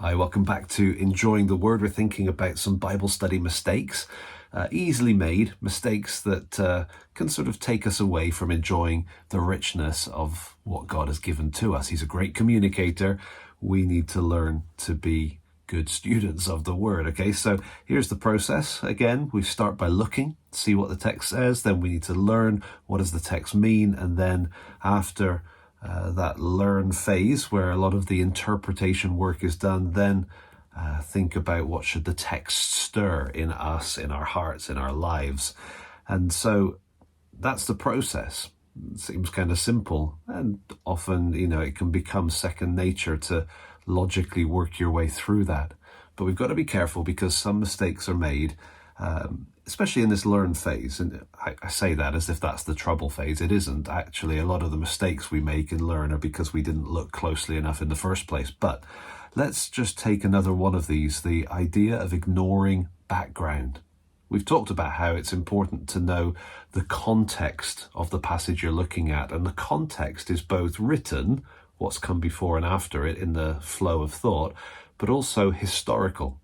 Hi, welcome back to Enjoying the Word. We're thinking about some Bible study mistakes, easily made mistakes that can sort of take us away from enjoying the richness of what God has given to us. He's a great communicator. We need to learn to be good students of the Word. Okay, so here's the process. Again, we start by looking, see what the text says. Then we need to learn what does the text mean. And then after that learn phase where a lot of the interpretation work is done, then think about what should the text stir in us, in our hearts, in our lives. And so that's the process. It seems kind of simple, and often, it can become second nature to logically work your way through that. But we've got to be careful because some mistakes are made, especially in this learn phase. And I say that as if that's the trouble phase. It isn't. Actually, a lot of the mistakes we make in learn are because we didn't look closely enough in the first place. But let's just take another one of these, the idea of ignoring background. We've talked about how it's important to know the context of the passage you're looking at. And the context is both written, what's come before and after it in the flow of thought, but also historical.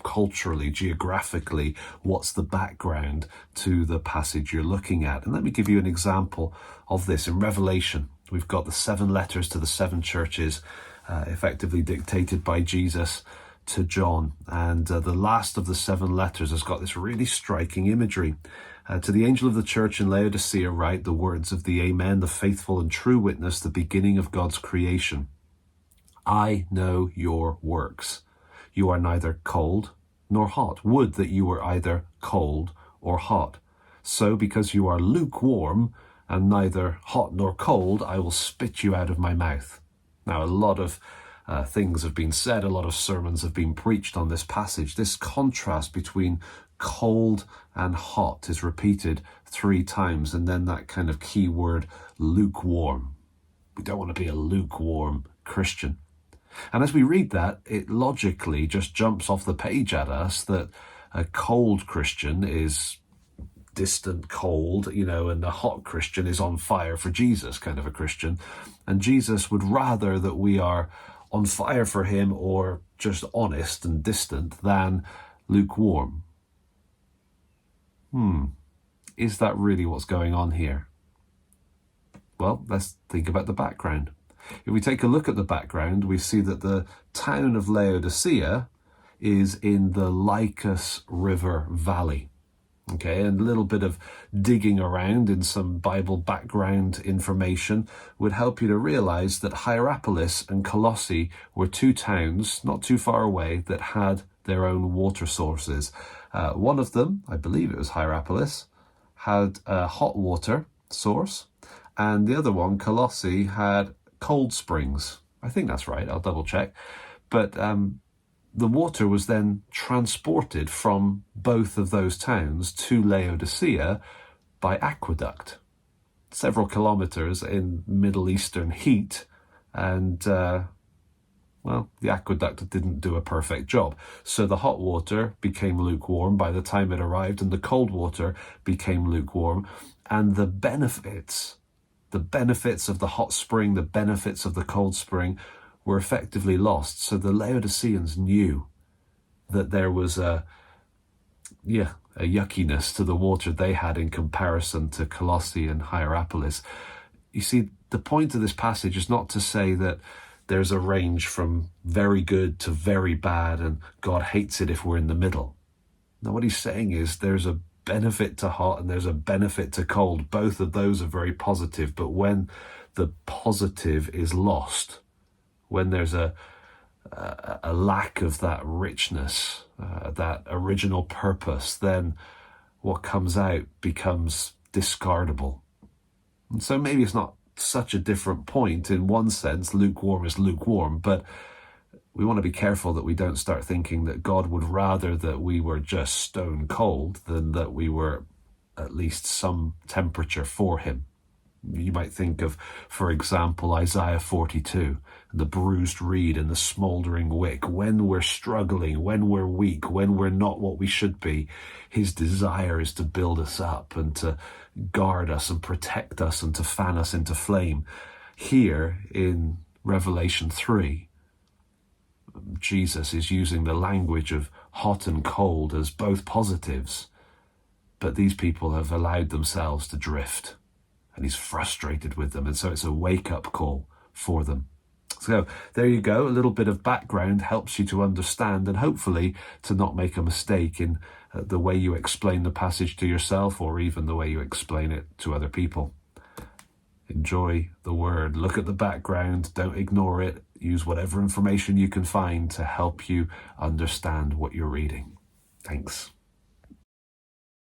Culturally, geographically, what's the background to the passage you're looking at? And let me give you an example of this. In Revelation, we've got the 7 letters to the 7 churches, effectively dictated by Jesus to John. And the last of the 7 letters has got this really striking imagery. To the angel of the church in Laodicea write the words of the Amen, the faithful and true witness, the beginning of God's creation. I know your works. You are neither cold nor hot. Would that you were either cold or hot. So because you are lukewarm and neither hot nor cold, I will spit you out of my mouth. Now, a lot of things have been said, a lot of sermons have been preached on this passage. This contrast between cold and hot is repeated 3 times, and then that kind of key word, lukewarm. We don't want to be a lukewarm Christian. And as we read that, it logically just jumps off the page at us that a cold Christian is distant cold, and a hot Christian is on fire for Jesus, kind of a Christian. And Jesus would rather that we are on fire for him or just honest and distant than lukewarm. Is that really what's going on here? Well, let's think about the background. If we take a look at the background, we see that the town of Laodicea is in the Lycus River Valley. Okay, and a little bit of digging around in some Bible background information would help you to realize that Hierapolis and Colossae were 2 towns not too far away that had their own water sources. One of them, I believe it was Hierapolis, had a hot water source, and the other one, Colossae, had cold springs. I think that's right. I'll double check. But the water was then transported from both of those towns to Laodicea by aqueduct. Several kilometers in Middle Eastern heat. And, the aqueduct didn't do a perfect job. So the hot water became lukewarm by the time it arrived, and the cold water became lukewarm. And the benefits of the hot spring, the benefits of the cold spring were effectively lost. So the Laodiceans knew that there was a yuckiness to the water they had in comparison to Colossae and Hierapolis. You see, the point of this passage is not to say that there's a range from very good to very bad and God hates it if we're in the middle. Now, what he's saying is there's a benefit to hot and there's a benefit to cold. Both of those are very positive, but when the positive is lost, when there's a lack of that richness, that original purpose, then what comes out becomes discardable. And so maybe it's not such a different point. In one sense, lukewarm is lukewarm, but we want to be careful that we don't start thinking that God would rather that we were just stone cold than that we were at least some temperature for him. You might think of, for example, Isaiah 42, the bruised reed and the smouldering wick. When we're struggling, when we're weak, when we're not what we should be, his desire is to build us up and to guard us and protect us and to fan us into flame. Here in Revelation 3, Jesus is using the language of hot and cold as both positives, but these people have allowed themselves to drift, and he's frustrated with them, and so it's a wake-up call for them. So there you go. A little bit of background helps you to understand and hopefully to not make a mistake in the way you explain the passage to yourself, or even the way you explain it to other people. Enjoy the word. Look at the background. Don't ignore it. Use whatever information you can find to help you understand what you're reading. Thanks.